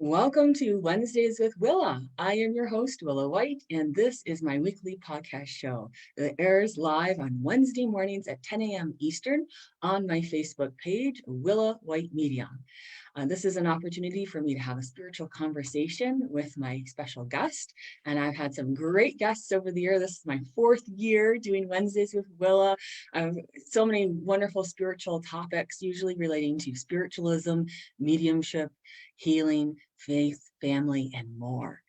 Welcome to Wednesdays with Willa. I am your host, Willa White, and this is my weekly podcast show that airs live on Wednesday mornings at 10 a.m. Eastern on my Facebook page, Willa White Media. This is an opportunity for me to have a spiritual conversation with my special guest, and I've had some great guests over the year. This is my fourth year doing Wednesdays with Willa. So many wonderful spiritual topics, usually relating to spiritualism, mediumship, healing, faith, family, and more.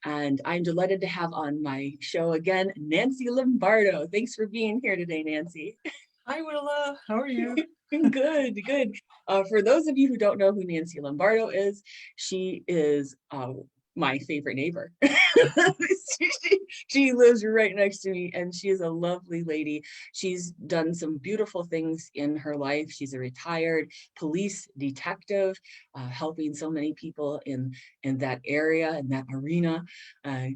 And I'm delighted to have on my show again, Nancy Lombardo. Thanks for being here today, Nancy. Hi, Willa. How are you? Good, good. For those of you who don't know who Nancy Lombardo is, she is my favorite neighbor. she lives right next to me, and she is a lovely lady. She's done some beautiful things in her life. She's a retired police detective, helping so many people in that area, in that arena.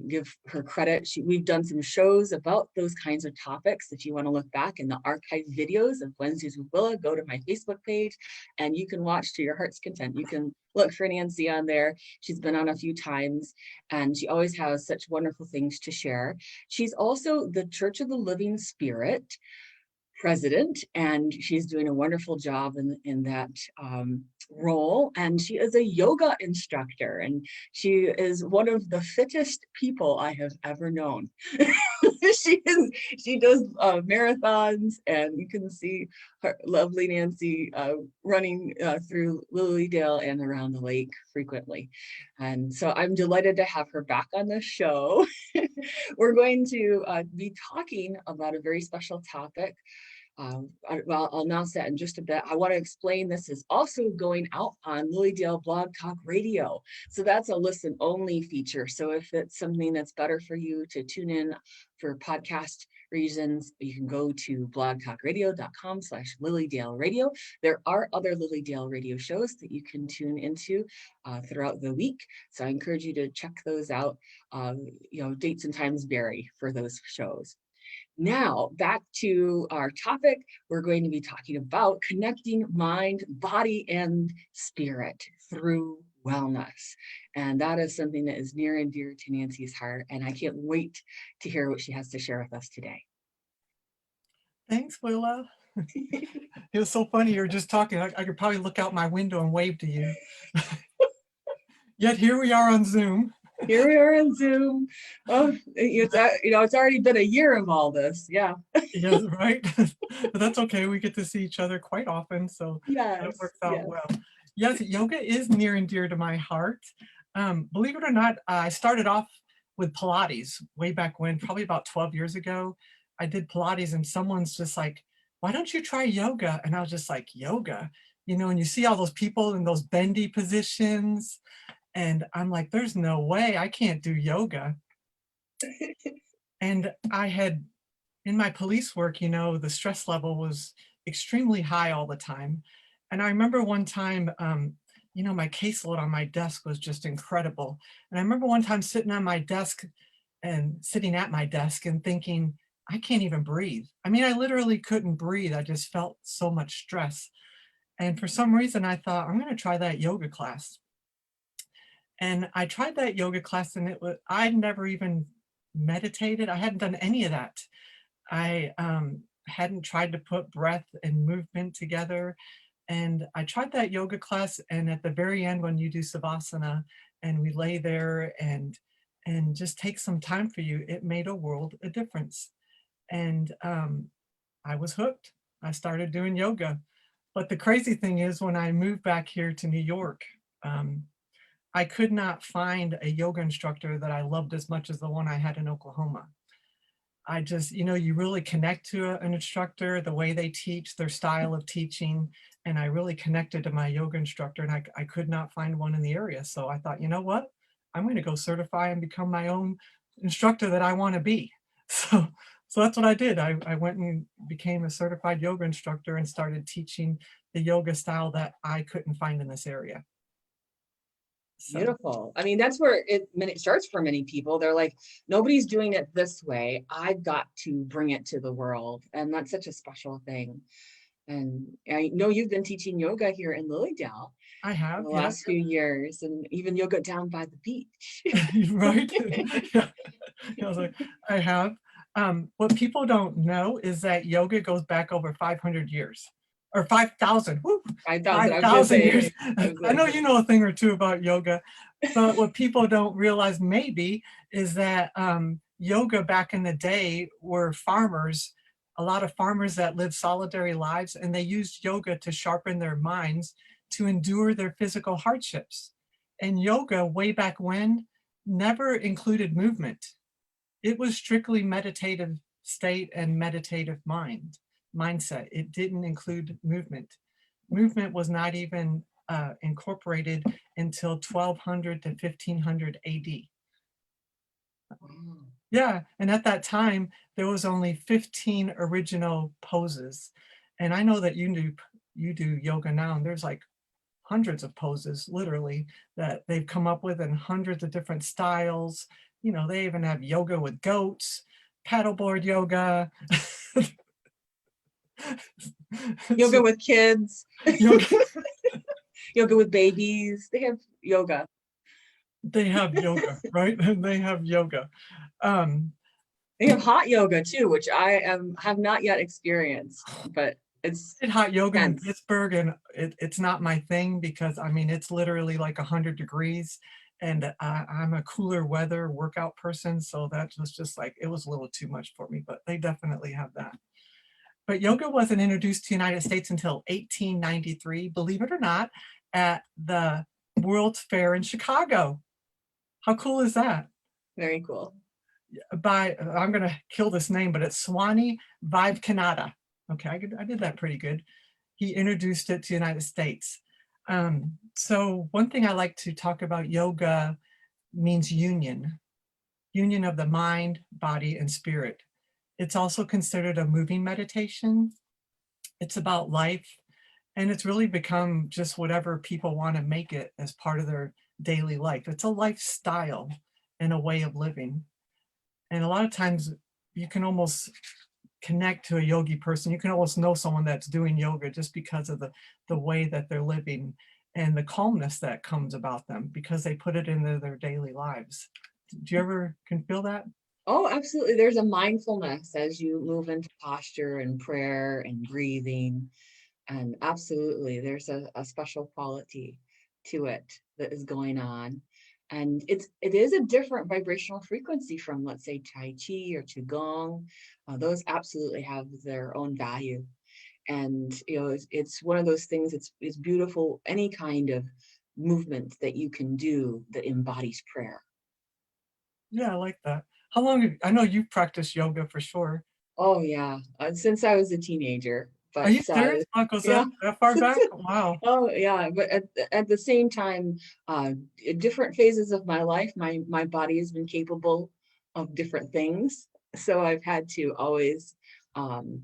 Give her credit. We've done some shows about those kinds of topics. If you want to look back in the archive videos of Wednesdays with Willa, go to my Facebook page and you can watch to your heart's content. You can look for Nancy on there. She's been on a few times and she always has such wonderful things to share. She's also the Church of the Living Spirit president, and she's doing a wonderful job in that role. And she is a yoga instructor, and she is one of the fittest people I have ever known. She does marathons, and you can see her lovely Nancy running through Lilydale and around the lake frequently. And so I'm delighted to have her back on the show. We're going to be talking about a very special topic. I'll announce that in just a bit. I want to explain this is also going out on Lilydale Blog Talk Radio. So that's a listen only feature. So if it's something that's better for you to tune in for podcast reasons, you can go to blogtalkradio.com/Lilydale Radio. There are other Lilydale radio shows that you can tune into throughout the week. So I encourage you to check those out. Dates and times vary for those shows. Now, back to our topic, we're going to be talking about connecting mind, body, and spirit through wellness. And that is something that is near and dear to Nancy's heart. And I can't wait to hear what she has to share with us today. Thanks, Willa. It was so funny. You were just talking. I could probably look out my window and wave to you. Yet here we are on Zoom. Here we are on Zoom. Oh, it's already been a year of all this. Yeah. Yes, right. But that's okay. We get to see each other quite often, so yes, that works out well. Yes, yoga is near and dear to my heart. Believe it or not, I started off with Pilates way back when, probably about 12 years ago. I did Pilates, and someone's just like, "Why don't you try yoga?" And I was just like, "Yoga?" And you see all those people in those bendy positions. And I'm like, there's no way, I can't do yoga. And I had, in my police work, the stress level was extremely high all the time. And I remember one time, my caseload on my desk was just incredible. And I remember one time sitting at my desk and thinking, I can't even breathe. I mean, I literally couldn't breathe. I just felt so much stress. And for some reason, I thought, I'm going to try that yoga class. And I tried that yoga class, and I'd never even meditated. I hadn't done any of that. I hadn't tried to put breath and movement together. And I tried that yoga class, and at the very end, when you do Savasana and we lay there and just take some time for you, it made a world of difference. And I was hooked. I started doing yoga. But the crazy thing is, when I moved back here to New York, I could not find a yoga instructor that I loved as much as the one I had in Oklahoma. I just, you really connect to an instructor, the way they teach, their style of teaching, and I really connected to my yoga instructor, and I could not find one in the area. So I thought, you know what? I'm going to go certify and become my own instructor that I want to be. So that's what I did. I went and became a certified yoga instructor and started teaching the yoga style that I couldn't find in this area. Beautiful. I mean, that's where it starts for many people. They're like, nobody's doing it this way. I've got to bring it to the world. And that's such a special thing. And I know you've been teaching yoga here in Lilydale I for have, the yes. last few years, and even yoga down by the beach. Right? Yeah. I was like, I have. What people don't know is that yoga goes back over 500 years or 5,000. Woo, 5,000, I was gonna 5,000 say, years. I was I like, know you know a thing or two about yoga, but what people don't realize maybe is that yoga back in the day were farmers, a lot of farmers that lived solitary lives, and they used yoga to sharpen their minds to endure their physical hardships. And yoga, way back when, never included movement. It was strictly meditative state and meditative mindset. It didn't include movement. Movement was not even incorporated until 1200 to 1500 AD. wow. Yeah, and at that time, there was only 15 original poses. And I know that you do yoga now, and there's like hundreds of poses, literally, that they've come up with in hundreds of different styles. You know, they even have yoga with goats, paddleboard yoga. Yoga So, with kids, yoga, yoga with babies. They have yoga. they have yoga, right? They have yoga. Um, They have hot yoga too, which have not yet experienced, but it's did hot yoga in intense. Pittsburgh, and it's not my thing because I mean it's literally like 100 degrees, and I'm a cooler weather workout person, so that was just like it was a little too much for me. But they definitely have that. But yoga wasn't introduced to the United States until 1893, believe it or not, at the World's Fair in Chicago. How cool is that? Very cool. By I'm gonna kill this name, but it's Swami Vivekananda. Okay, I did that pretty good. He introduced it to the United States. So one thing I like to talk about yoga means union of the mind, body, and spirit. It's also considered a moving meditation. It's about life, and it's really become just whatever people want to make it as part of their daily life. It's a lifestyle and a way of living. And a lot of times you can almost connect to a yogi person. You can almost know someone that's doing yoga just because of the way that they're living and the calmness that comes about them because they put it into their daily lives. Do you ever can feel that? Oh, absolutely. There's a mindfulness as you move into posture and prayer and breathing. And absolutely, there's a special quality to it that is going on. And it is a different vibrational frequency from, let's say, Tai Chi or Qigong. Those absolutely have their own value. And it's one of those things. It's beautiful. Any kind of movement that you can do that embodies prayer. Yeah, I like that. How long I know you've practiced yoga for sure. Oh yeah, since I was a teenager. Are But you serious? That goes yeah, that far back? Wow. oh yeah. But at the same time, in different phases of my life, my body has been capable of different things. So I've had to always um,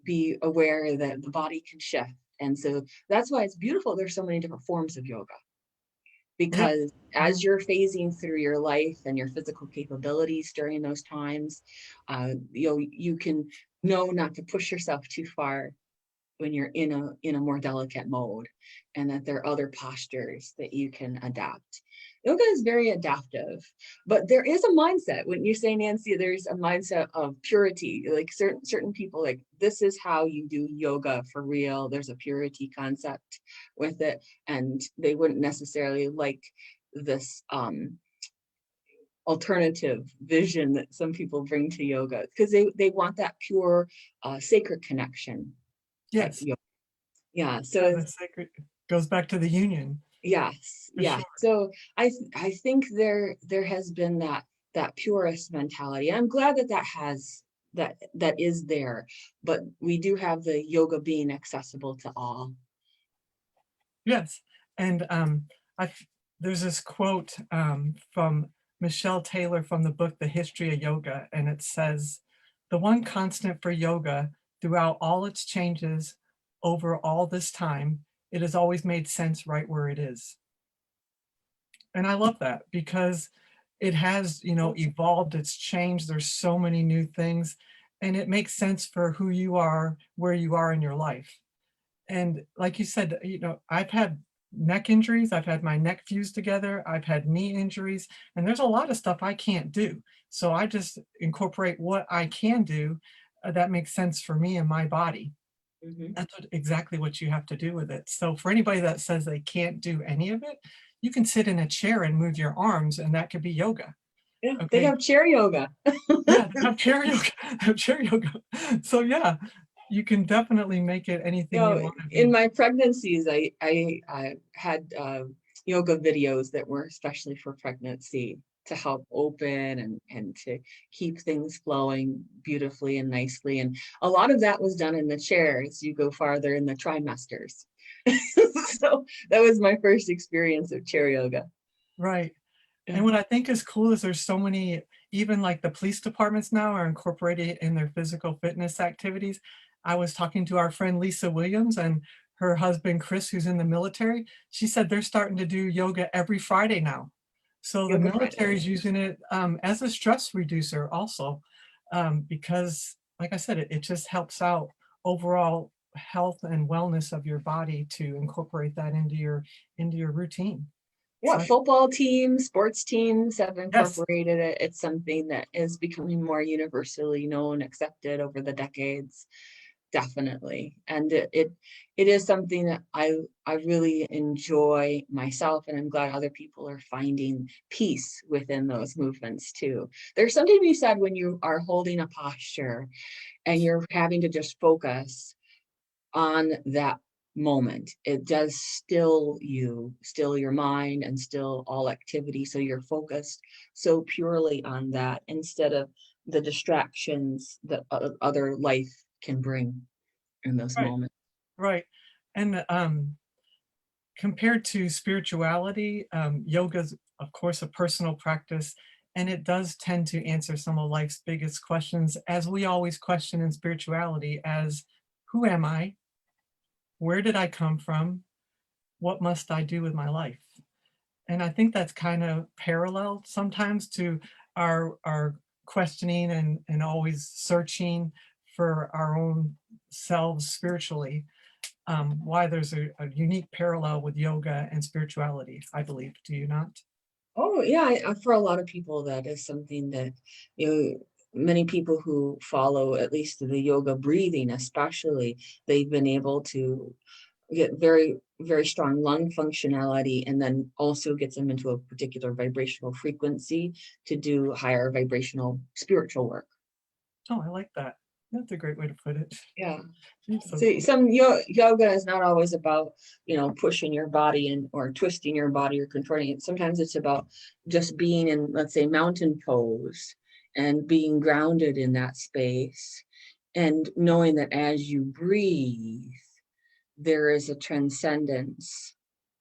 be aware that the body can shift, and so that's why it's beautiful. There's so many different forms of yoga Yes. because as Mhm. you're phasing through your life and your physical capabilities during those times, you can know not to push yourself too far when you're in a more delicate mode, and that there are other postures that you can adapt. Yoga is very adaptive, but there is a mindset. When you say, Nancy, there's a mindset of purity. Like certain people, like this is how you do yoga for real. There's a purity concept with it, and they wouldn't necessarily like this alternative vision that some people bring to yoga because they want that pure sacred connection type Yes. yoga. Yeah, so Yeah, it's the sacred goes back to the union yes, for yeah. sure. So I think there has been that purist mentality. I'm glad that that is there, but we do have the yoga being accessible to all. Yes. And I there's this quote from Michelle Taylor from the book The History of Yoga, and it says, "The one constant for yoga throughout all its changes over all this time, it has always made sense right where it is." And I love that because it has, evolved, it's changed. There's so many new things, and it makes sense for who you are, where you are in your life. And like you said, I've had neck injuries, I've had my neck fused together, I've had knee injuries, and there's a lot of stuff I can't do. So I just incorporate what I can do that makes sense for me and my body. Mhm. That's exactly what you have to do with it. So for anybody that says they can't do any of it, you can sit in a chair and move your arms, and that could be yoga. Yeah, they Okay. have chair yoga. Yeah, they have chair yoga. They have chair yoga. So yeah, you can definitely make it You anything you know, want to in be. my pregnancies, I had yoga videos that were especially for pregnancy to help open and to keep things flowing beautifully and nicely. And a lot of that was done in the chair as you go farther in the trimesters. So that was my first experience of chair yoga. Right. Yeah. And what I think is cool is there's so many, even like the police departments now are incorporated in their physical fitness activities. I was talking to our friend Lisa Williams and her husband Chris, who's in the military. She said they're starting to do yoga every Friday now. So the Yoga military is Fridays. using it as a stress reducer also, because, like I said, it just helps out overall health and wellness of your body to incorporate that into your routine. Yeah, So I, football teams, sports teams have yes, incorporated it. It's something that is becoming more universally known, accepted over the decades. Definitely. And it is something that I really enjoy myself, and I'm glad other people are finding peace within those movements too. There's something to be said when you are holding a posture and you're having to just focus on that moment. It does still your mind and still all activity. So you're focused so purely on that instead of the distractions that other life can bring in those right. moments. Right. And compared to spirituality, yoga's, of course, a personal practice, and it does tend to answer some of life's biggest questions, as we always question in spirituality, as who am I? Where did I come from? What must I do with my life? And I think that's kind of parallel sometimes to our questioning and always searching for our own selves spiritually. Why there's a unique parallel with yoga and spirituality, I believe. Do you not? Oh yeah, for a lot of people, that is something that you know. Many people who follow at least the yoga breathing, especially, they've been able to get very strong lung functionality, and then also gets them into a particular vibrational frequency to do higher vibrational spiritual work. Oh, I like that. That's a great way to put it. Yeah. So So cool. some yoga is not always about pushing your body and or twisting your body or contorting it. Sometimes it's about just being in, let's say, mountain pose and being grounded in that space, and knowing that as you breathe there is a transcendence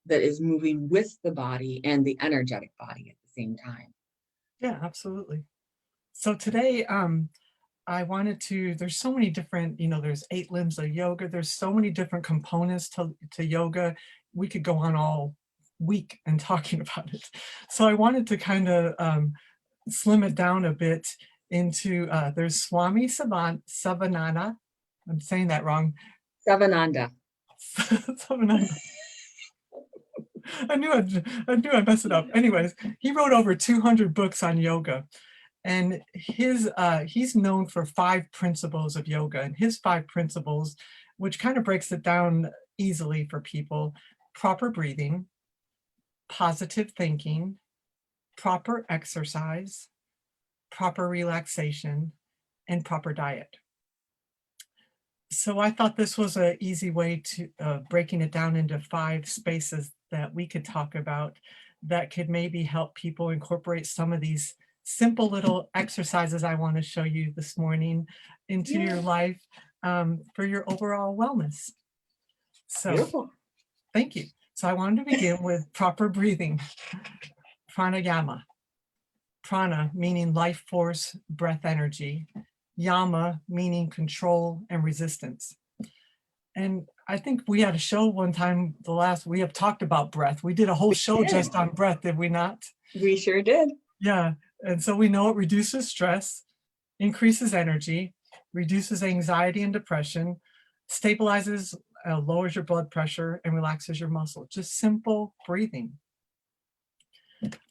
that is moving with the body and the energetic body at the same time. Yeah, absolutely. So today, I wanted to, there's so many different, there's 8 limbs of yoga. There's so many different components to yoga. We could go on all week and talking about it. So I wanted to kind of slim it down a bit into, there's Savanana. I'm saying that wrong. Savananda. Savanana. I knew I'd mess it up. Anyways, he wrote over 200 books on yoga, and he's known for 5 principles of yoga, and his 5 principles, which kind of breaks it down easily for people: proper breathing, positive thinking, proper exercise, proper relaxation, and proper diet. So I thought this was an easy way to breaking it down into 5 spaces that we could talk about that could maybe help people incorporate some of these simple little exercises I want to show you this morning into your Yeah, life for your overall wellness. So beautiful. thank you. So I wanted to begin with proper breathing, pranayama. Prana meaning life force, breath energy. Yama meaning control and resistance. And I think we had a show one time, we have talked about breath. We did a whole show Did. just on breath, did we not? We sure did. Yeah. And so we know it reduces stress, increases energy, reduces anxiety and depression, stabilizes lowers your blood pressure and relaxes your muscle. Just simple breathing.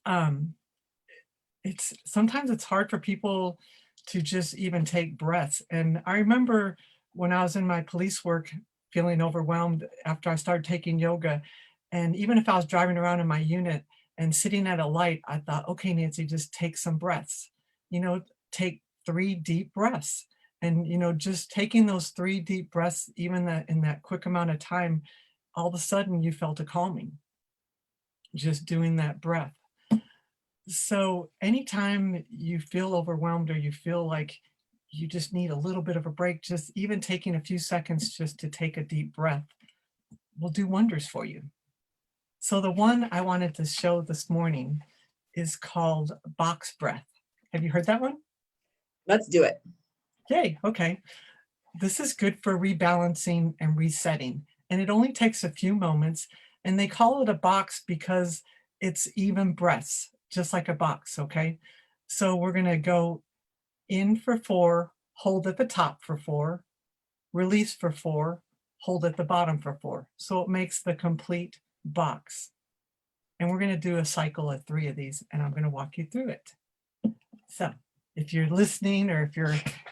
Um, sometimes it's hard for people to just even take breaths. And I remember when I was in my police work, feeling overwhelmed after I started taking yoga. And even if I was driving around in my unit and sitting at a light, I thought, okay, Nancy, just take some breaths. Take 3 deep breaths. And just taking those 3 deep breaths, even in that quick amount of time, all of a sudden you felt a calming, just doing that breath. So anytime you feel overwhelmed or you feel like you just need a little bit of a break, just even taking a few seconds just to take a deep breath will do wonders for you. So the one I wanted to show this morning is called box breath. Have you heard that one? Let's do it. Yay, okay. This is good for rebalancing and resetting, and it only takes a few moments, and they call it a box because it's even breaths, just like a box, okay? So we're gonna go in for 4, hold at the top for 4, release for 4, hold at the bottom for 4. So it makes the complete box. And we're gonna do a cycle of 3 of these, and I'm gonna walk you through it. So if you're listening or if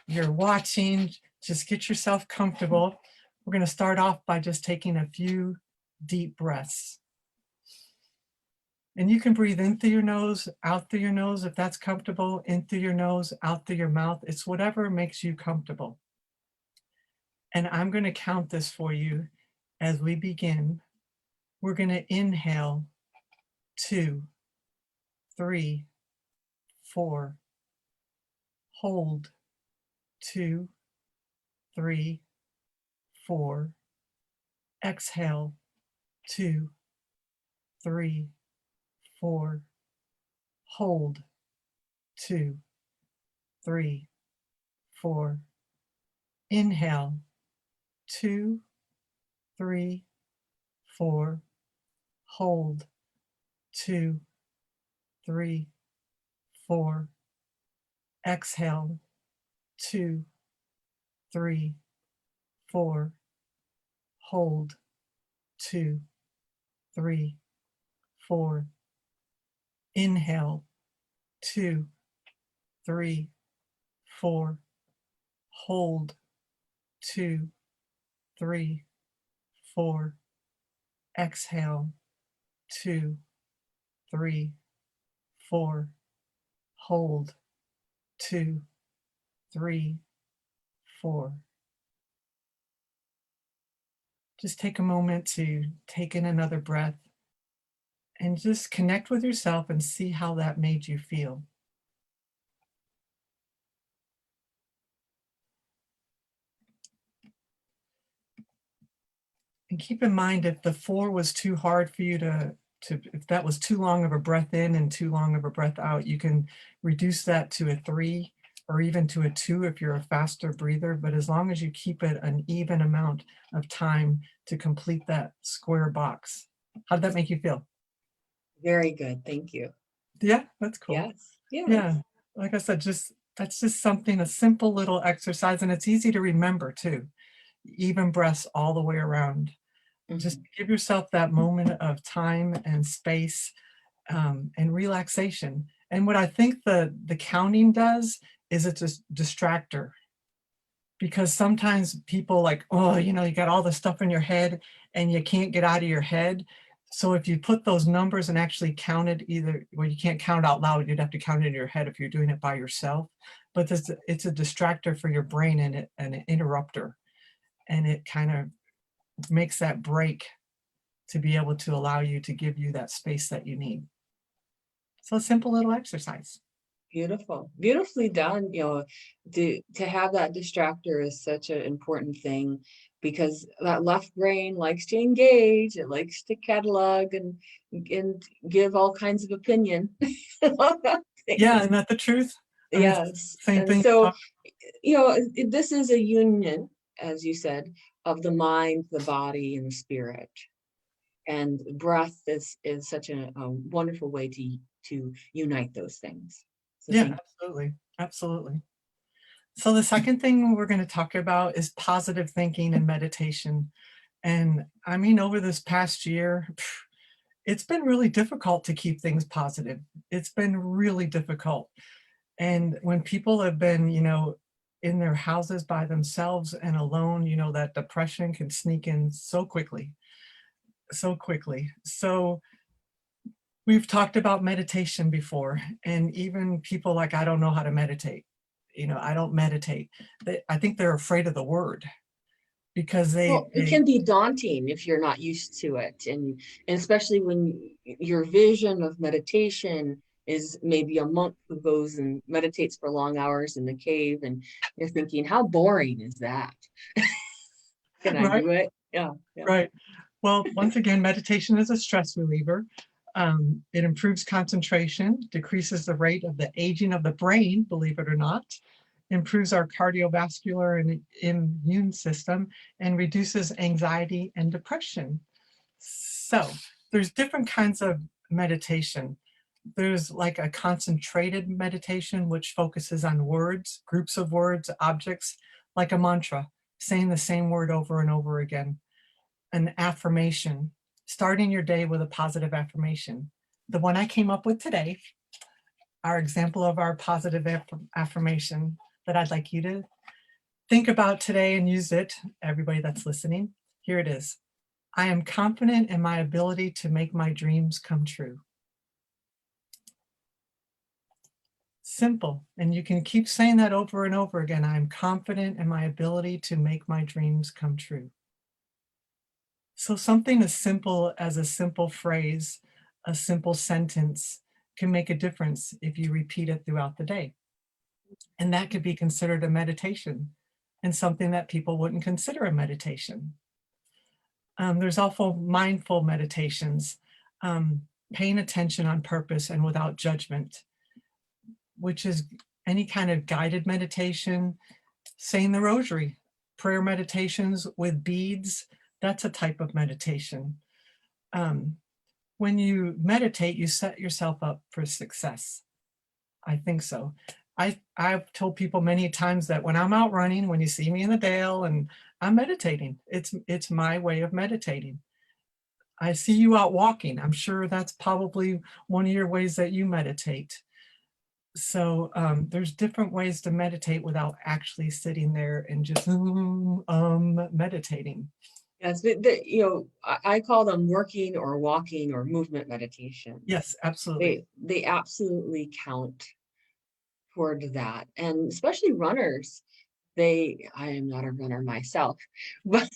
you're watching, just get yourself comfortable. We're going to start off by just taking a few deep breaths. And you can breathe in through your nose, out through your nose if that's comfortable, in through your nose, out through your mouth. It's whatever makes you comfortable. And I'm going to count this for you as we begin. We're going to inhale 2, 3, 4, hold 2, 3, 4, exhale 2, 3, 4, hold 2, 3, 4, inhale 2, 3, 4, hold 2, 3, 4, exhale 2, 3, 4, hold 2, 3, 4, inhale 2, 3, 4, hold 2, 3, 4, exhale 2, 3, 4, hold 2, 3, 4. Just take a moment to take in another breath and just connect with yourself and see how that made you feel. And keep in mind, if the 4 was too hard for you if that was too long of a breath in and too long of a breath out, you can reduce that to a 3 or even to a 2 if you're a faster breather. But as long as you keep it an even amount of time to complete that square box. How did that make you feel? Very good. Thank you. Yeah, that's cool. Yes. Yes. Yeah, like I said, that's just something, a simple little exercise, and it's easy to remember too. Even breaths all the way around. Just give yourself that moment of time and space, and relaxation. And what I think the counting does is it's a distractor, because sometimes people like, oh, you got all this stuff in your head and you can't get out of your head. So if you put those numbers and actually count it, you can't count out loud, you'd have to count it in your head if you're doing it by yourself. But it's a distractor for your brain and an interrupter. And it kind of makes that break to be able to allow you to give you that space that you need. So a simple little exercise. Beautiful. Beautifully done. To have that distractor is such an important thing, because that left brain likes to engage, it likes to catalog and give all kinds of opinion. Yeah, Things. isn't that the truth? I mean, Yes. same And thing. so, this is a union, as you said, of the mind, the body, and the spirit. And breath is such a wonderful way to unite those things. So Yeah, thank absolutely. Absolutely. So the second thing we're going to talk about is positive thinking and meditation. And I mean, over this past year, it's been really difficult to keep things positive. It's been really difficult. And when people have been, in their houses by themselves and alone, that depression can sneak in so quickly, so quickly. So we've talked about meditation before, and even people like, I don't know how to meditate. I don't meditate. I think they're afraid of the word because Well, it can be daunting if you're not used to it. And especially when your vision of meditation is maybe a monk who goes and meditates for long hours in the cave, and you're thinking, how boring is that? Can I right, do it? Yeah, yeah. right. Well, once again, meditation is a stress reliever. It improves concentration, decreases the rate of the aging of the brain, believe it or not, improves our cardiovascular and immune system, and reduces anxiety and depression. So there's different kinds of meditation. There's like a concentrated meditation, which focuses on words, groups of words, objects, like a mantra, saying the same word over and over again. An affirmation, starting your day with a positive affirmation. The one I came up with today, our example of our positive affirmation that I'd like you to think about today and use it, everybody that's listening. Here it is. I am confident in my ability to make my dreams come true. Simple. And you can keep saying that over and over again. I'm confident in my ability to make my dreams come true. So something as simple as a simple phrase, a simple sentence can make a difference if you repeat it throughout the day. And that could be considered a meditation and something that people wouldn't consider a meditation. There's also mindful meditations, paying attention on purpose and without judgment, which is any kind of guided meditation, saying the rosary, prayer meditations with beads. That's a type of meditation. When you meditate, you set yourself up for success. I think so. I've told people many times that when I'm out running, when you see me in the dale and I'm meditating, it's my way of meditating. I see you out walking. I'm sure that's probably one of your ways that you meditate. So there's different ways to meditate without actually sitting there and just meditating. Yes, I call them working or walking or movement meditation. Yes, absolutely. They absolutely count toward that. And especially runners, I am not a runner myself, but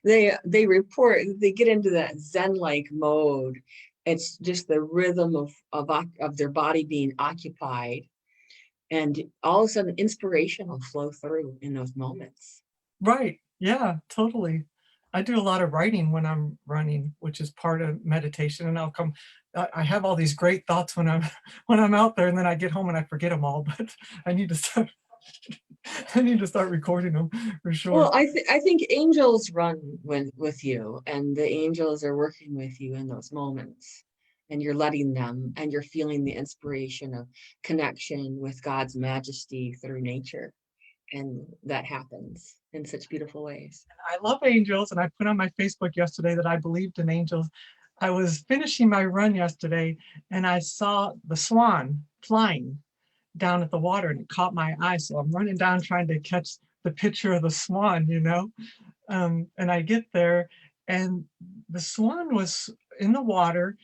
they report, they get into that Zen-like mode. It's just the rhythm of their body being occupied, and all of a sudden inspiration will flow through in those moments. Right. Yeah, totally. I do a lot of writing when I'm running, which is part of meditation. And I have all these great thoughts when I'm out there, and then I get home and I forget them all. But I need to start. I need to start recording them for sure. Well, I think angels run with you, and the angels are working with you in those moments, and you're letting them, and you're feeling the inspiration of connection with God's majesty through nature. And that happens in such beautiful ways. I love angels, and I put on my Facebook yesterday that I believed in angels. I was finishing my run yesterday, and I saw the swan flying down at the water, and it caught my eye. So I'm running down trying to catch the picture of the swan, and I get there, and the swan was in the water,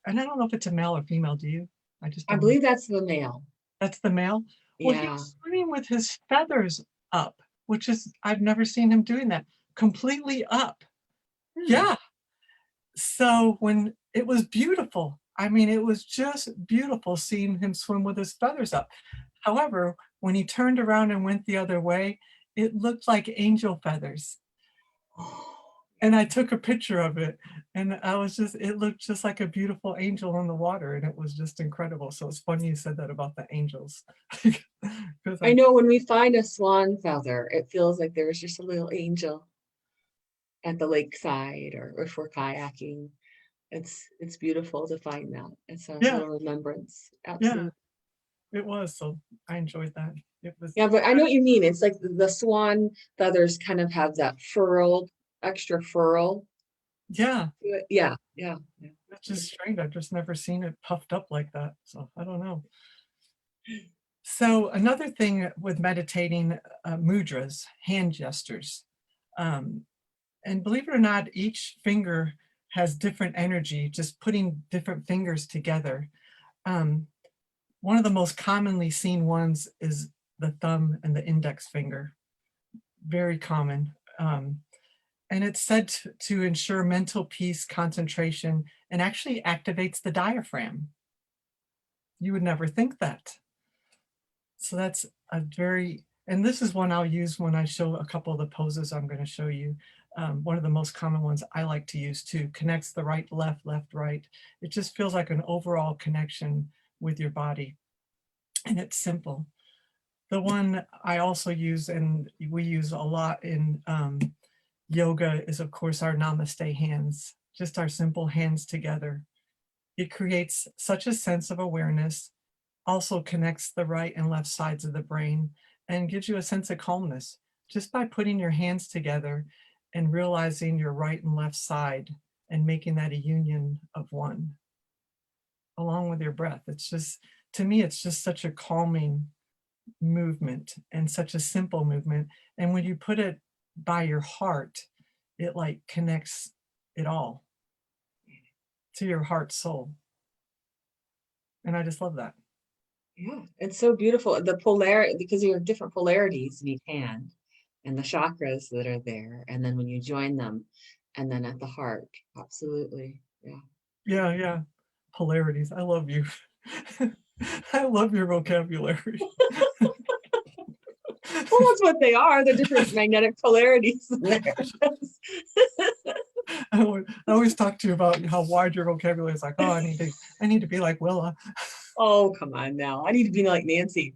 and I don't know if it's a male or female. Do you? I just I don't know. believe that's the male. That's the male. Well, he Yeah. was swimming with his feathers up, which is, I've never seen him doing that, completely up. Yeah. So when it was beautiful, I mean, it was just beautiful seeing him swim with his feathers up. However, when he turned around and went the other way, it looked like angel feathers. And I took a picture of it, and it looked just like a beautiful angel in the water, and it was just incredible. So it's funny you said that about the angels. I know when we find a swan feather, it feels like there's just a little angel at the lakeside, or if we're kayaking. It's beautiful to find that. It's a Yeah, little remembrance. yeah, Absolutely. it was. So I enjoyed that. It was, Yeah, but I know what you mean. It's like the swan feathers kind of have that furled extra furl Yeah, to it. Yeah, yeah, yeah. that's just strange. I've just never seen it puffed up like that. So I don't know. So another thing with meditating, mudras, hand gestures. Um, and believe it or not, each finger has different energy, just putting different fingers together. Um, One of the most commonly seen ones is the thumb and the index finger. Very common. And it's said to ensure mental peace, concentration, and actually activates the diaphragm. You would never think that. So that's a very, and this is one I'll use when I show a couple of the poses I'm going to show you. One of the most common ones I like to use too, connects the right, left, left, right. It just feels like an overall connection with your body. And it's simple. The one I also use and we use a lot in yoga is, of course, our namaste hands, just our simple hands together. It creates such a sense of awareness, also connects the right and left sides of the brain, and gives you a sense of calmness just by putting your hands together and realizing your right and left side and making that a union of one, along with your breath. It's just, to me, it's just such a calming movement and such a simple movement. And when you put it by your heart, it like connects it all to your heart soul. And I just love that. Yeah, it's so beautiful. The polarity, because you have different polarities in each hand and the chakras that are there. And then when you join them, and then at the heart, absolutely. Yeah. Yeah, yeah. Polarities. I love you. I love your vocabulary. Well, that's what they are, the different magnetic polarities in there. I always talk to you about how wide your vocabulary is. Like, oh, I need to be like Willa. Oh, come on now. I need to be like Nancy.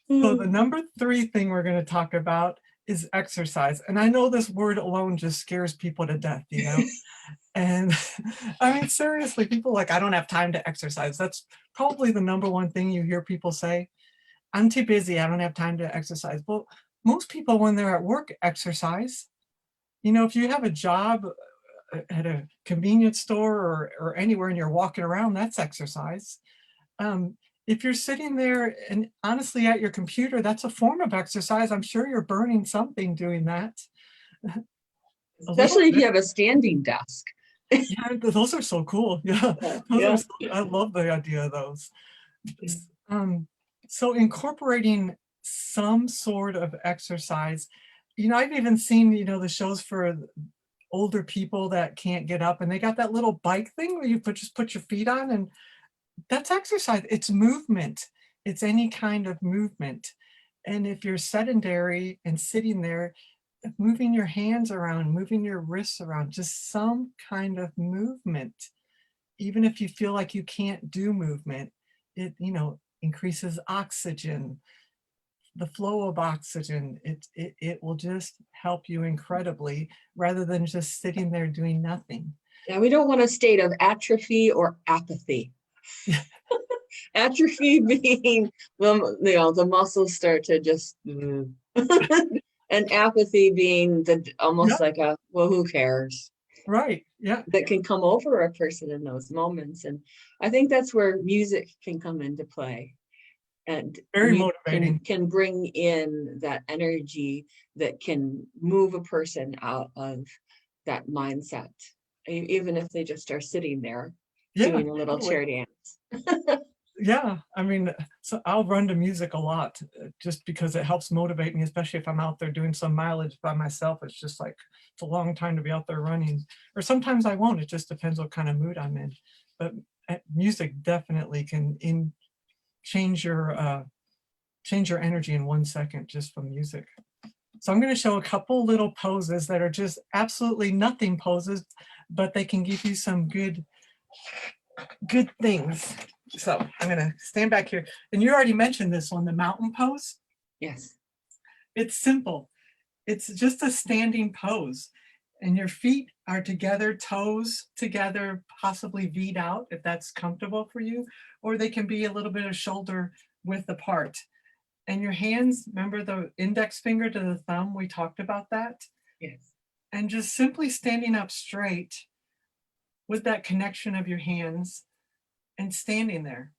So the number 3 thing we're going to talk about is exercise. And I know this word alone just scares people to death, you know? And I mean, seriously, people like, I don't have time to exercise. That's probably the number one thing you hear people say. I'm too busy. I don't have time to exercise. Well, most people, when they're at work, exercise. You know, if you have a job at a convenience store or anywhere and you're walking around, that's exercise. Um, if you're sitting there and honestly at your computer, that's a form of exercise. I'm sure you're burning something doing that. A little Especially if bit. you have a standing desk. Yeah, those are so cool. Yeah, Yeah, those are yeah. so, I love the idea of those. Yeah. Um, so incorporating some sort of exercise, you know, I've even seen, you know, the shows for older people that can't get up and they got that little bike thing where you just put your feet on, and that's exercise. It's movement. It's any kind of movement. And if you're sedentary and sitting there, moving your hands around, moving your wrists around, just some kind of movement, even if you feel like you can't do movement, it, you know, increases oxygen, the flow of oxygen. It will just help you incredibly rather than just sitting there doing nothing. Yeah, we don't want a state of atrophy or apathy. Atrophy being the muscles start to just and apathy being the almost Yeah, like a well, who cares, right. Yeah, that can come over a person in those moments. And I think that's where music can come into play, and very music motivating. can bring in that energy that can move a person out of that mindset, even if they just are sitting there Yeah, doing a little totally. chair dance. Yeah, I mean, so I'll run to music a lot just because it helps motivate me, especially if I'm out there doing some mileage by myself. It's just like, it's a long time to be out there running. Or sometimes I won't. It just depends what kind of mood I'm in. But music definitely can change your energy in 1 second just from music. So I'm going to show a couple little poses that are just absolutely nothing poses, but they can give you some good things. So I'm going to stand back here. And you already mentioned this one, the mountain pose. Yes. It's simple. It's just a standing pose. And your feet are together, toes together, possibly V'd out if that's comfortable for you, or they can be a little bit of shoulder width apart. And your hands, remember the index finger to the thumb? We talked about that. Yes. And just simply standing up straight with that connection of your hands and standing there.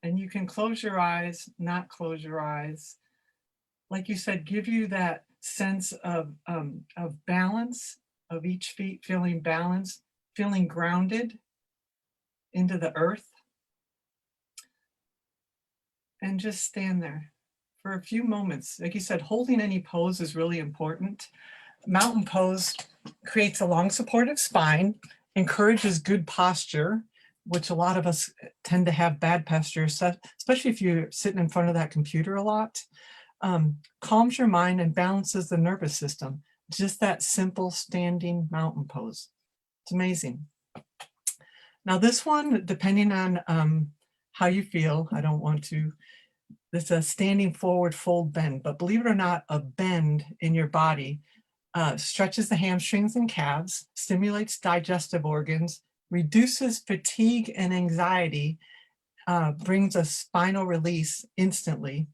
And you can close your eyes, not close your eyes. Like you said, give you that sense of balance, of each feet feeling balanced, feeling grounded into the earth. And just stand there for a few moments. Like you said, holding any pose is really important. Mountain pose creates a long supportive spine, encourages good posture, which a lot of us tend to have bad posture, especially if you're sitting in front of that computer a lot. Calms your mind and balances the nervous system. Just that simple standing mountain pose. It's amazing. Now this one, depending on how you feel, I don't want to, it's a standing forward fold bend, but believe it or not, a bend in your body stretches the hamstrings and calves, stimulates digestive organs, reduces fatigue and anxiety, brings a spinal release instantly,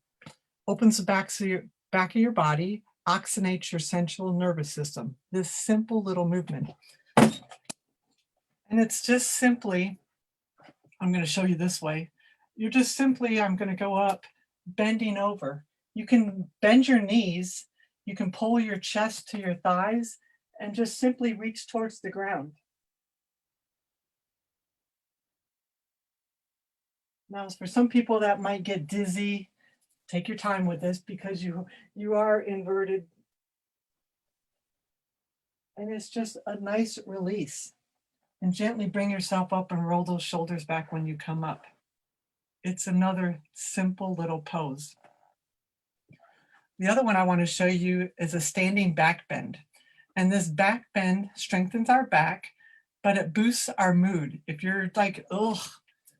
opens the back of your body, oxygenates your central nervous system. This simple little movement. And it's just simply, I'm going to show you this way. You're just simply, I'm going to go up, bending over. You can bend your knees, you can pull your chest to your thighs, and just simply reach towards the ground. Now, for some people that might get dizzy, take your time with this because you are inverted. And it's just a nice release. And gently bring yourself up and roll those shoulders back when you come up. It's another simple little pose. The other one I want to show you is a standing back bend. And this back bend strengthens our back, but it boosts our mood. If you're like, ugh,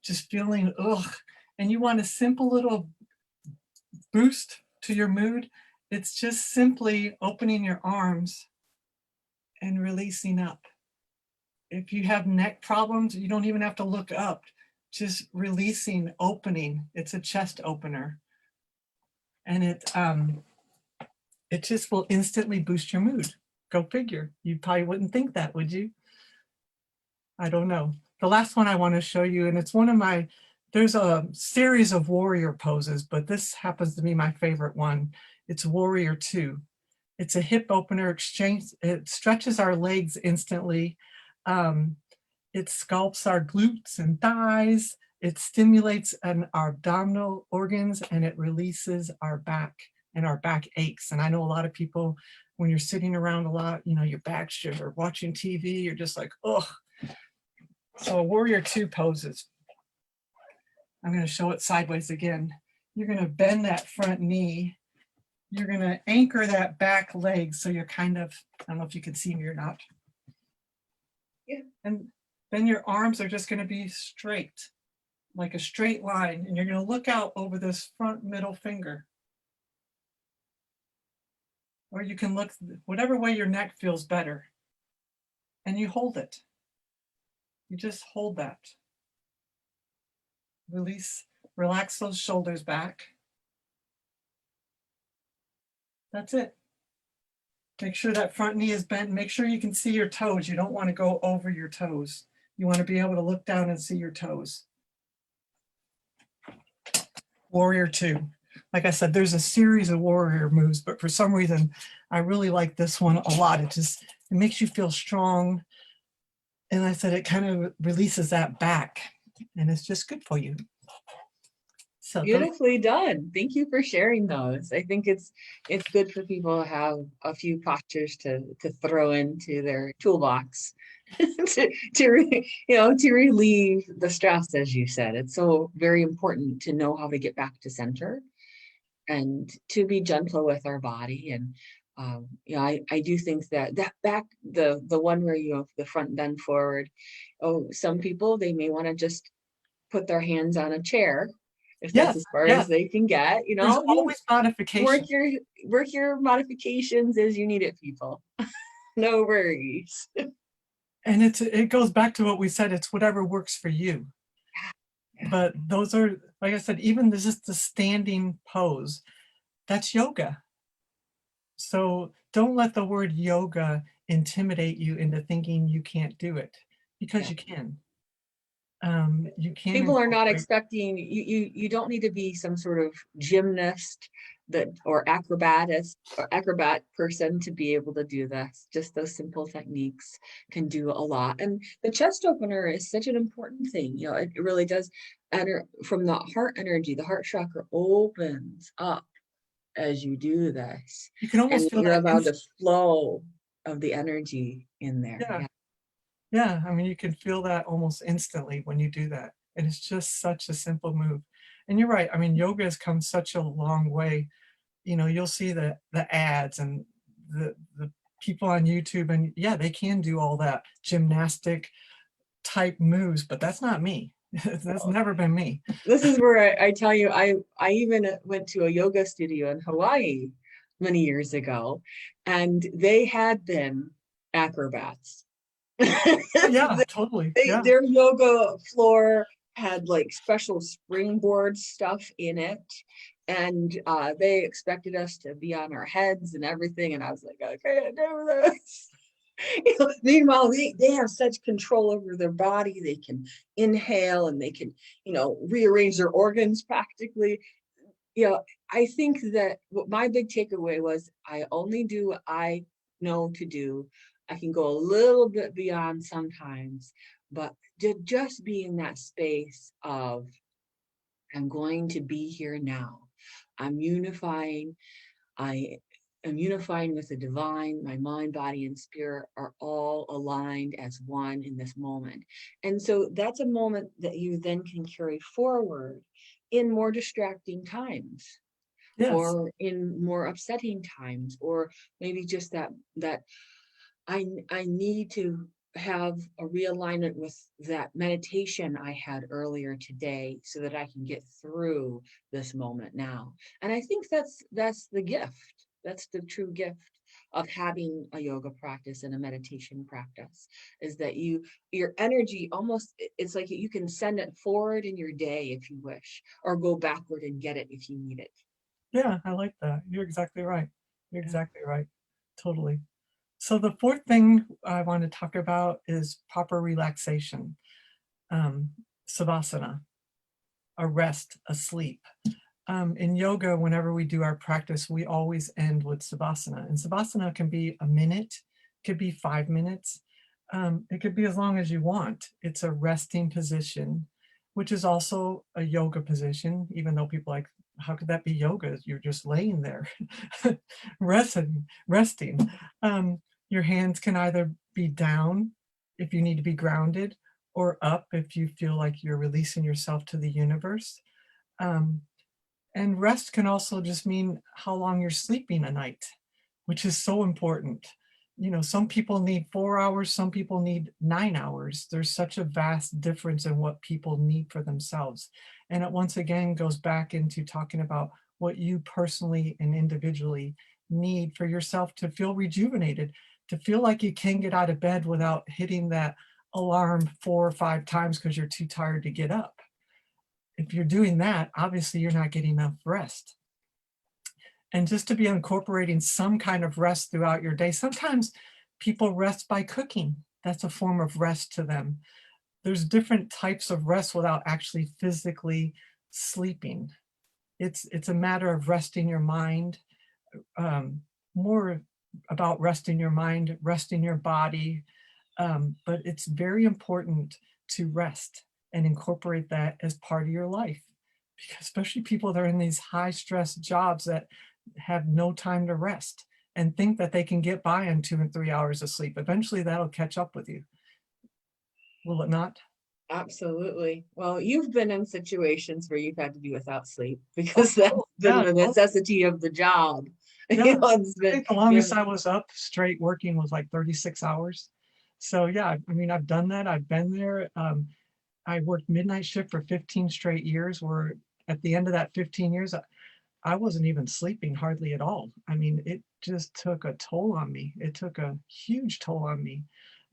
just feeling ugh, and you want a simple little boost to your mood, it's just simply opening your arms and releasing up. If you have neck problems, you don't even have to look up. Just releasing, opening. It's a chest opener. And it just will instantly boost your mood. Go figure. You probably wouldn't think that, would you? I don't know. The last one I want to show you, and it's one of my, there's a series of warrior poses, but this happens to be my favorite one. It's Warrior 2. It's a hip opener exchange. It stretches our legs instantly. It sculpts our glutes and thighs. It stimulates our abdominal organs, and it releases our back and our back aches. And I know a lot of people, when you're sitting around a lot, you know, your back's just, or watching TV, you're just like, ugh. So Warrior 2 poses. I'm going to show it sideways again. You're going to bend that front knee. You're going to anchor that back leg. So you're kind of, I don't know if you can see me or not. Yeah. And then your arms are just going to be straight, like a straight line. And you're going to look out over this front middle finger. Or you can look whatever way your neck feels better. And you hold it. You just hold that. Release, relax those shoulders back. That's it. Make sure that front knee is bent. Make sure you can see your toes. You don't want to go over your toes. You want to be able to look down and see your toes. Warrior 2. Like I said, there's a series of warrior moves, but for some reason, I really like this one a lot. It makes you feel strong. And I said, it kind of releases that back, and it's just good for you. So beautifully done. Thank you for sharing those. I think it's good for people to have a few postures to throw into their toolbox to relieve the stress, as you said. It's so very important to know how to get back to center and to be gentle with our body. And I do think that back, the one where you have the front bend forward, some people, they may want to just put their hands on a chair if that's as far as they can get. There's always modifications. Work your modifications as you need it, people. No worries. And it goes back to what we said, it's whatever works for you. But those are, like I said, even this is the standing pose, that's yoga. So don't let the word yoga intimidate you into thinking you can't do it, because Yeah. you can. You can People are not incorporate. expecting you don't need to be some sort of gymnast that or acrobat person to be able to do this. Just those simple techniques can do a lot. And the chest opener is such an important thing. You know, it really does enter from the heart energy. The heart chakra opens up as you do this, You can almost and feel you're that allowed the flow of the energy in there. yeah, Yeah. yeah, I mean, you can feel that almost instantly when you do that, and it's just such a simple move. And you're right, I mean, yoga has come such a long way. You know, you'll see the ads and the people on YouTube, and yeah, they can do all that gymnastic type moves, but that's not me. That's never been me. This is where I tell you, I even went to a yoga studio in Hawaii many years ago, and they had been acrobats. Oh, yeah, totally, yeah. Their yoga floor had like special springboard stuff in it, and they expected us to be on our heads and everything, and I was like, I can't do this. You know, meanwhile, they have such control over their body. They can inhale and they can, you know, rearrange their organs practically. You know, I think that what my big takeaway was, I only do what I know to do. I can go a little bit beyond sometimes, but to just be in that space of, I'm going to be here now. I'm unifying. I am unifying with the divine. My mind, body, and spirit are all aligned as one in this moment. And so that's a moment that you then can carry forward in more distracting times, Yes, or in more upsetting times, or maybe just that I need to have a realignment with that meditation I had earlier today so that I can get through this moment now. And I think that's the gift. That's the true gift of having a yoga practice and a meditation practice, is that your energy almost, it's like you can send it forward in your day if you wish, or go backward and get it if you need it. yeah, I like that. You're exactly right. You're Yeah. exactly right. Totally. So the fourth thing I want to talk about is proper relaxation, um, savasana, a rest, a sleep. In yoga, whenever we do our practice, we always end with savasana. And savasana can be a minute, could be 5 minutes, it could be as long as you want. It's a resting position, which is also a yoga position, even though people like, how could that be yoga? You're just laying there, resting. Um, your hands can either be down if you need to be grounded, or up if you feel like you're releasing yourself to the universe. Um, and rest can also just mean how long you're sleeping a night, which is so important. You know, some people need 4 hours, some people need 9 hours. There's such a vast difference in what people need for themselves. And it once again goes back into talking about what you personally and individually need for yourself to feel rejuvenated, to feel like you can get out of bed without hitting that alarm 4 or 5 times because you're too tired to get up. If you're doing that, obviously you're not getting enough rest. And just to be incorporating some kind of rest throughout your day. Sometimes people rest by cooking. That's a form of rest to them. There's different types of rest without actually physically sleeping. It's a matter of resting your mind, um, more about resting your mind, resting your body. But it's very important to rest and incorporate that as part of your life, because especially people that are in these high stress jobs that have no time to rest and think that they can get by on 2 and 3 hours of sleep. Eventually that'll catch up with you. Will it not? Absolutely. Well, you've been in situations where you've had to do without sleep because that's Oh, been yeah, the necessity of the job. yeah. You know, it's I been, think the you longest I was up straight working was like 36 hours. So yeah, I mean, I've done that. I've been there. I worked midnight shift for 15 straight years, where at the end of that 15 years, I wasn't even sleeping hardly at all. I mean, it just took a toll on me. It took a huge toll on me.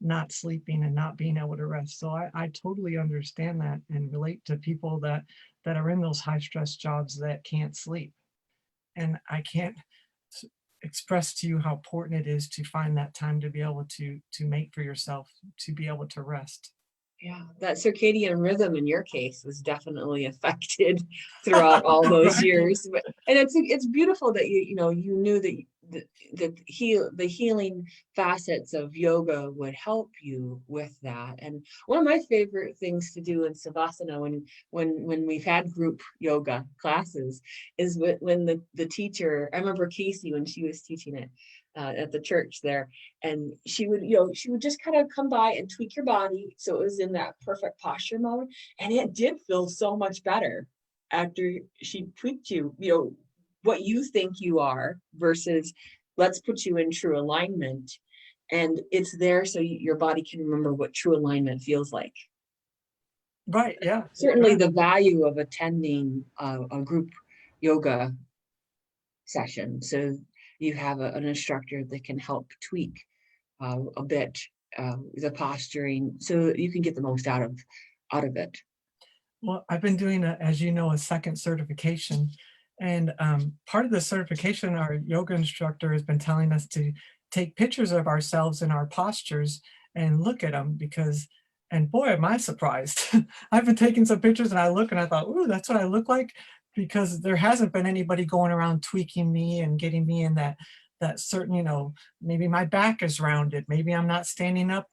not sleeping and not being able to rest. So I totally understand that and relate to people that are in those high stress jobs that can't sleep. And I can't s- express to you how important it is to find that time to be able to make for yourself, to be able to rest. Yeah, that circadian rhythm in your case was definitely affected throughout all those Right. years. But and it's beautiful that you knew that the healing facets of yoga would help you with that. And one of my favorite things to do in Savasana when we've had group yoga classes is when the teacher, I remember Casey when she was teaching it at the church there, and she would just kind of come by and tweak your body so it was in that perfect posture mode, and it did feel so much better after she tweaked what you think you are versus let's put you in true alignment, and it's there so your body can remember what true alignment feels like. Right. Yeah. Certainly Yeah. the value of attending a group yoga session, so you have an instructor that can help tweak a bit the posturing so you can get the most out of it. Well, I've been doing, as you know, a second certification. And part of the certification, our yoga instructor has been telling us to take pictures of ourselves and our postures and look at them because, and boy, am I surprised. I've been taking some pictures and I look and I thought, ooh, that's what I look like, because there hasn't been anybody going around tweaking me and getting me in that certain, maybe my back is rounded, maybe I'm not standing up.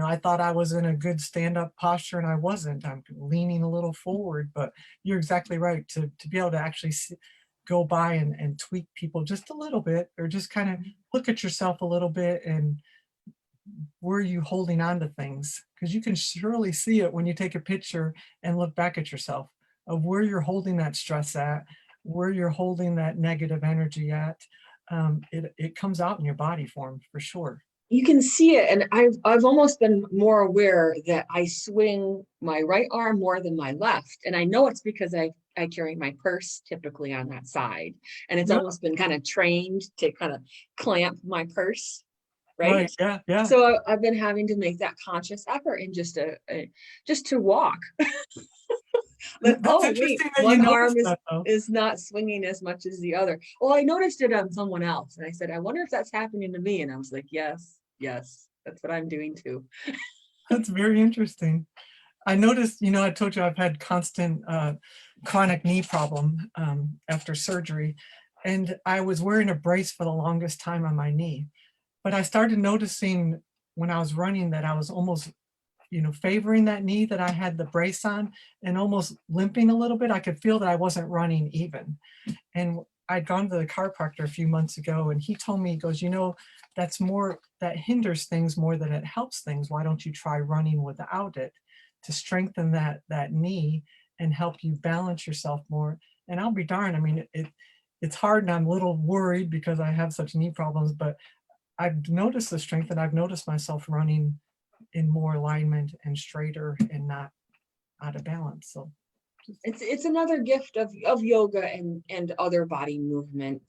I thought I was in a good stand-up posture and I wasn't. I'm leaning a little forward, but you're exactly right. To be able to actually go by and tweak people just a little bit, or just kind of look at yourself a little bit and where are you holding on to things? Because you can surely see it when you take a picture and look back at yourself of where you're holding that stress at, where you're holding that negative energy at. It comes out in your body form for sure. You can see it, and I've almost been more aware that I swing my right arm more than my left, and I know it's because I carry my purse typically on that side, and it's Yeah, almost been kind of trained to kind of clamp my purse, right? right. Yeah, yeah. So I've been having to make that conscious effort and just to walk. But That's oh wait, interesting that you one noticed arm is that though. is not swinging as much as the other. Well, I noticed it on someone else, and I said, I wonder if that's happening to me. And I was like, yes, yes, that's what I'm doing too. That's very interesting. I noticed, I told you I've had constant chronic knee problem after surgery, and I was wearing a brace for the longest time on my knee. But I started noticing when I was running that I was almost, favoring that knee that I had the brace on and almost limping a little bit. I could feel that I wasn't running even. And I'd gone to the chiropractor a few months ago and he told me, he goes, that's more, that hinders things more than it helps things. Why don't you try running without it to strengthen that knee and help you balance yourself more? And I'll be darned. I mean, it's hard and I'm a little worried because I have such knee problems, but I've noticed the strength and I've noticed myself running in more alignment and straighter and not out of balance. So It's another gift of yoga and other body movement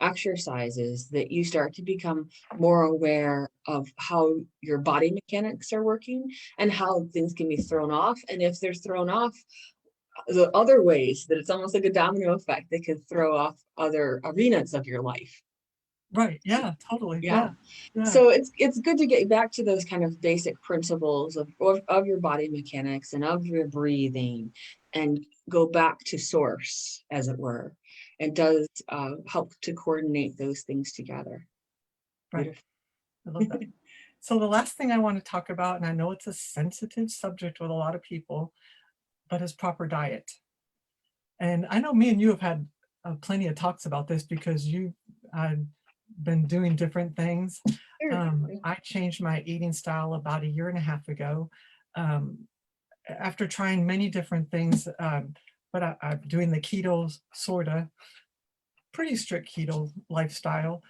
exercises that you start to become more aware of how your body mechanics are working and how things can be thrown off. And if they're thrown off, the other ways that it's almost like a domino effect that could throw off other arenas of your life. right. Yeah, totally. Yeah. Yeah. Yeah. So it's good to get back to those kind of basic principles of your body mechanics and of your breathing and go back to source, as it were. It does help to coordinate those things together. Right. Beautiful. I love that. So the last thing I want to talk about, and I know it's a sensitive subject with a lot of people, but is proper diet. And I know me and you have had plenty of talks about this because you've been doing different things. Sure. I changed my eating style about a year and a half ago after trying many different things. But I'm doing the keto sorta, pretty strict keto lifestyle.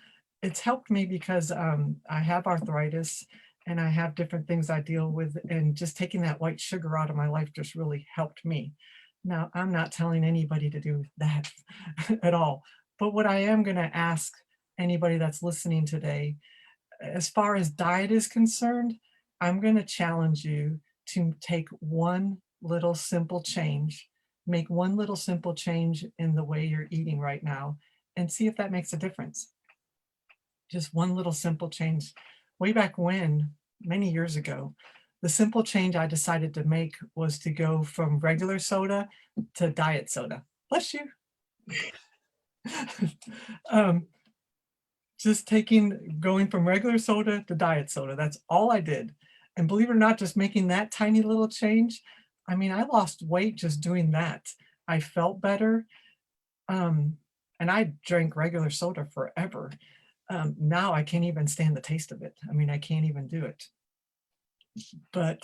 It's helped me because I have arthritis and I have different things I deal with, and just taking that white sugar out of my life just really helped me. Now, I'm not telling anybody to do that at all, but what I am going to ask anybody that's listening today, as far as diet is concerned, I'm going to challenge you to take one little simple change, make one little simple change in the way you're eating right now, and see if that makes a difference. Just one little simple change. Way back when, many years ago, the simple change I decided to make was to go from regular soda to diet soda. Bless you. um, just going from regular soda to diet soda. That's all I did. And believe it or not, just making that tiny little change, I mean, I lost weight just doing that. I felt better. Um, and I drank regular soda forever. Now I can't even stand the taste of it. I mean, I can't even do it. But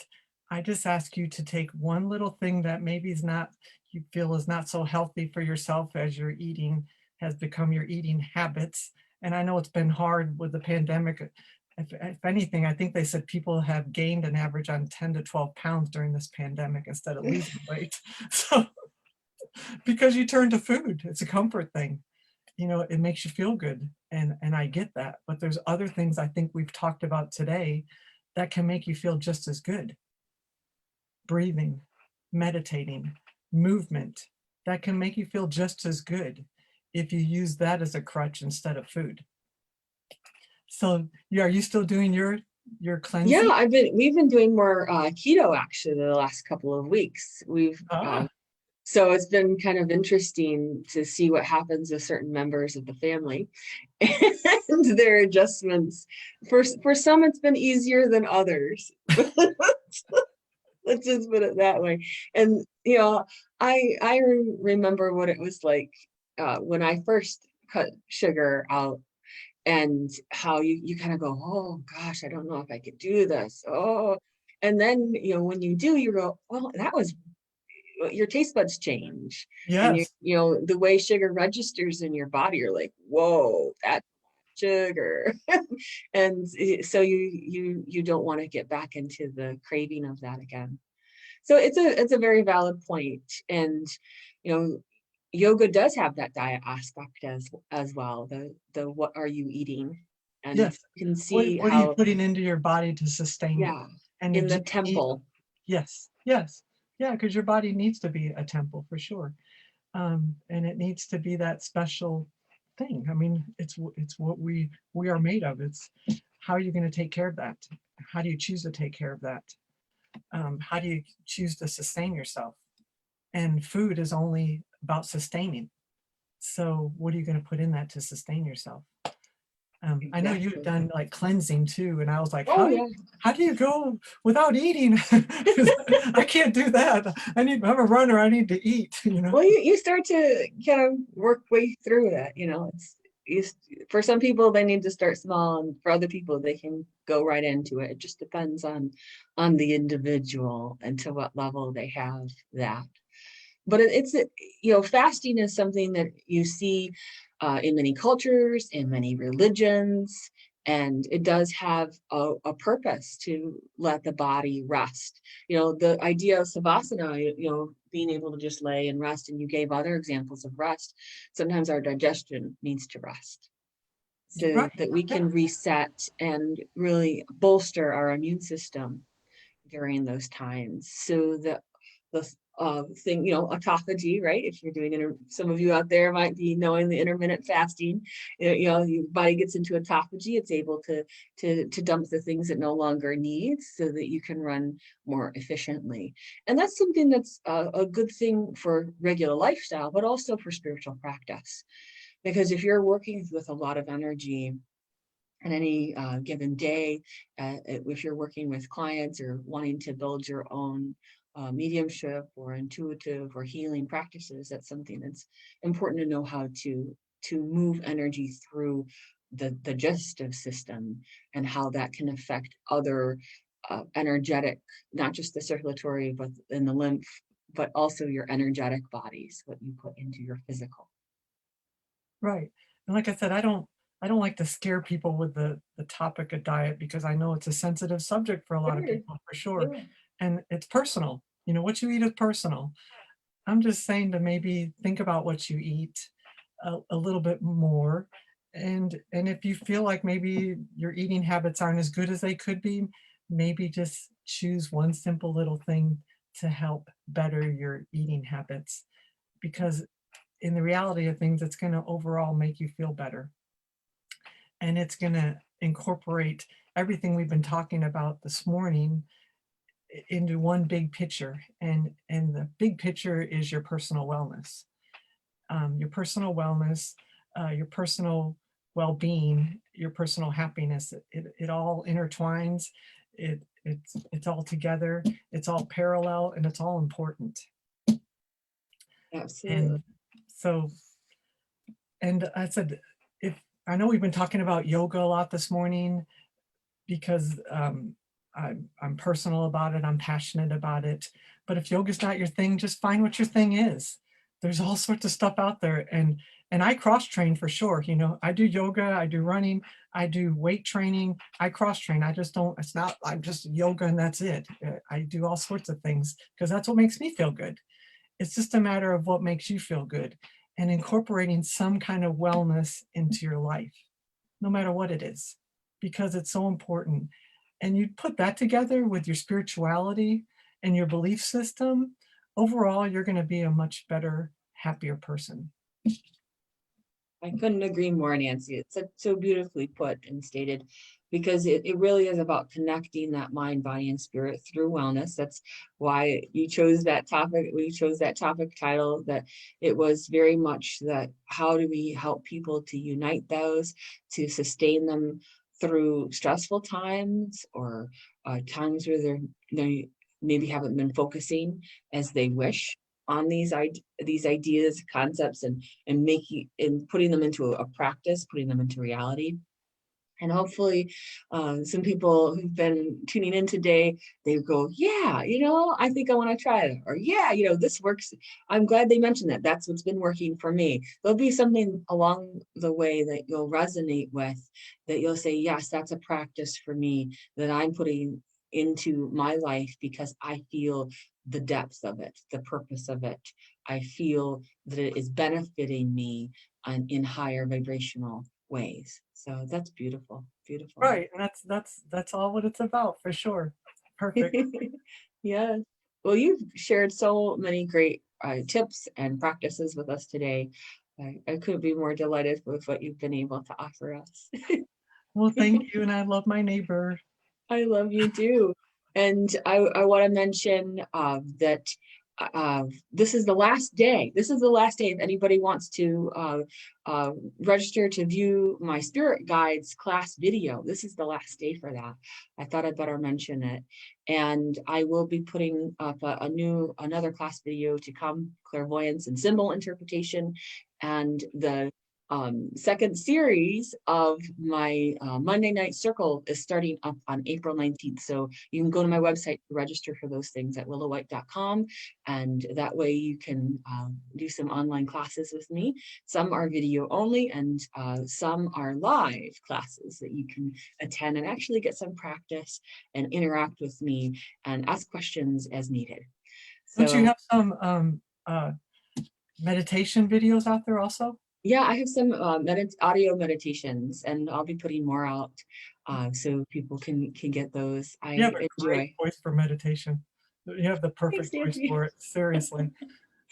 I just ask you to take one little thing that maybe is not, you feel is not so healthy for yourself as your eating has become your eating habits. And I know it's been hard with the pandemic. If anything, I think they said people have gained an average on 10 to 12 pounds during this pandemic instead of losing weight. So because you turn to food, it's a comfort thing. You know, it makes you feel good. And I get that. But there's other things I think we've talked about today that can make you feel just as good. Breathing, meditating, movement, that can make you feel just as good if you use that as a crutch instead of food. So, yeah, are you still doing your Yeah, cleansing? we've been doing more keto actually the last couple of weeks. We've Ah, So it's been kind of interesting to see what happens with certain members of the family and their adjustments. For some, it's been easier than others. Let's just put it that way. And I remember what it was like when I first cut sugar out, and how you kind of go, oh gosh, I don't know if I could do this. Oh, and then when you do, you go, well, that was your taste buds change, and yes. the way sugar registers in your body, you're like, whoa, that's sugar. And so you don't want to get back into the craving of that again. So it's a very valid point. And you know yoga does have that diet aspect as well, the what are you eating, and Yes. you can What see what are you how, putting into your body to sustain it? yeah, And in it the just need temple. yes, yes. Yeah, because your body needs to be a temple for sure. And it needs to be that special thing. I mean, it's what we are made of. It's how are you going to take care of that? How do you choose to take care of that? How do you choose to sustain yourself? And food is only about sustaining. So what are you going to put in that to sustain yourself? I know you've Exactly. done like cleansing too, and I was like, Oh yeah. how do you go without eating? 'Cause I can't do that. I'm a runner. I need to eat. You know. Well, you start to kind of work way through that. For some people they need to start small, and for other people they can go right into it. It just depends on the individual and to what level they have that. But fasting is something that you see in many cultures, in many religions, and it does have a purpose to let the body rest. The idea of savasana, being able to just lay and rest, and you gave other examples of rest. Sometimes our digestion needs to rest so Right. that we Yeah. can reset and really bolster our immune system during those times. So the thing, autophagy, right? If you're doing it, some of you out there might be knowing the intermittent fasting. Your body gets into autophagy. It's able to dump the things it no longer needs, so that you can run more efficiently. And that's something that's a good thing for regular lifestyle, but also for spiritual practice. Because if you're working with a lot of energy in any given day, if you're working with clients or wanting to build your own mediumship or intuitive or healing practices, that's something that's important to know how to move energy through the digestive system, and how that can affect other energetic, not just the circulatory, but in the lymph, but also your energetic bodies, what you put into your physical. Right. And like I said, I don't like to scare people with the topic of diet because I know it's a sensitive subject for a lot of Sure. people for sure. Yeah. And it's personal. You know, what you eat is personal. I'm just saying to maybe think about what you eat a little bit more. And if you feel like maybe your eating habits aren't as good as they could be, maybe just choose one simple little thing to help better your eating habits, because in the reality of things, it's going to overall make you feel better. And it's going to incorporate everything we've been talking about this morning into one big picture. And the big picture is your personal wellness. Your personal wellness, your personal well-being, your personal happiness. It all intertwines. It's all together. It's all parallel, and it's all important. Absolutely. And so, and I said, if I know we've been talking about yoga a lot this morning, because I'm personal about it, I'm passionate about it. But if yoga's not your thing, just find what your thing is. There's all sorts of stuff out there, and I cross train for sure. You know, I do yoga, I do running, I do weight training, I cross train. I just don't. It's not. I'm just yoga and that's it. I do all sorts of things because that's what makes me feel good. It's just a matter of what makes you feel good, and incorporating some kind of wellness into your life, no matter what it is, because it's so important. And you put that together with your spirituality and your belief system, overall, you're going to be a much better, happier person. I couldn't agree more, Nancy. It's so beautifully put and stated, because it really is about connecting that mind, body, and spirit through wellness. That's why you chose that topic. We chose that topic title, that it was very much that how do we help people to unite those, to sustain them through stressful times, or times where they maybe haven't been focusing as they wish on these ideas, concepts, and making and putting them into a practice, putting them into reality. And hopefully, some people who've been tuning in today, they go, yeah, I think I want to try it. Or, yeah, this works. I'm glad they mentioned that. That's what's been working for me. There'll be something along the way that you'll resonate with, that you'll say, yes, that's a practice for me that I'm putting into my life because I feel the depth of it, the purpose of it. I feel that it is benefiting me in higher vibrational ways. So that's beautiful, beautiful. Right. And that's all what it's about for sure. Perfect. Yes. Well, you've shared so many great tips and practices with us today. I couldn't be more delighted with what you've been able to offer us. Well, thank you. And I love my neighbor. I love you too. And I want to mention that this is the last day. This is the last day if anybody wants to register to view my spirit guides class video. This is the last day for that. I thought I'd better mention it. And I will be putting up another class video to come, clairvoyance and symbol interpretation. And the second series of my Monday Night Circle is starting up on April 19th. So you can go to my website to register for those things at willawhite.com. And that way you can do some online classes with me. Some are video only, and some are live classes that you can attend and actually get some practice and interact with me and ask questions as needed. Don't you So have some meditation videos out there also? yeah, I have some audio meditations, and I'll be putting more out so people can get those. You have I a great enjoy. voice for meditation. You have the Thanks, perfect voice Nancy. for it. Seriously.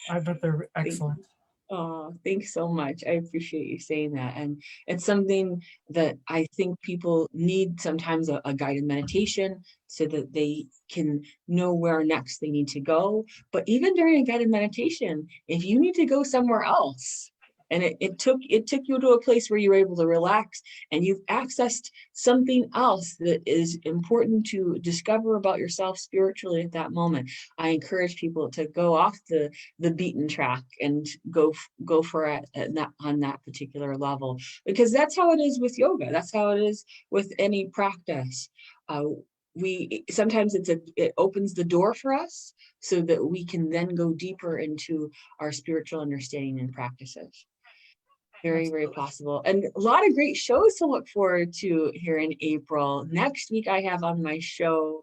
I bet they're Thank you. excellent. Oh, thanks so much. I appreciate you saying that. And it's something that I think people need sometimes, a guided meditation so that they can know where next they need to go. But even during a guided meditation, if you need to go somewhere else, and it took you to a place where you were able to relax and you've accessed something else that is important to discover about yourself spiritually at that moment, I encourage people to go off the beaten track and go for it on that particular level, because that's how it is with yoga. That's how it is with any practice. We sometimes it opens the door for us so that we can then go deeper into our spiritual understanding and practices. Very, very Absolutely. possible. And a lot of great shows to look forward to here in April. Next week, I have on my show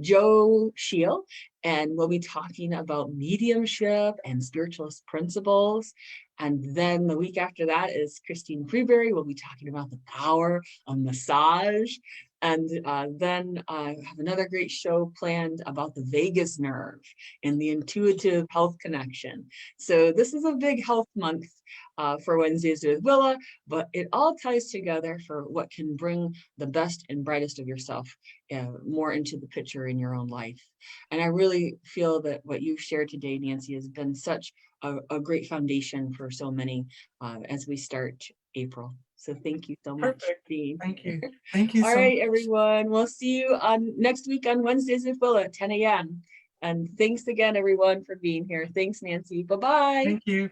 Joe Shield, and we'll be talking about mediumship and spiritualist principles. And then the week after that is Christine Freeberry. We'll be talking about the power of massage. And then I have another great show planned about the vagus nerve and the intuitive health connection. So this is a big health month for Wednesdays with Willa, but it all ties together for what can bring the best and brightest of yourself more into the picture in your own life. And I really feel that what you've shared today, Nancy, has been such a great foundation for so many as we start April. So thank you so much for Perfect. being Thank here. you. Thank you All so right, much. everyone. We'll see you on next week on Wednesdays with Willa at 10 a.m. And thanks again, everyone, for being here. Thanks, Nancy. Bye-bye. Thank you.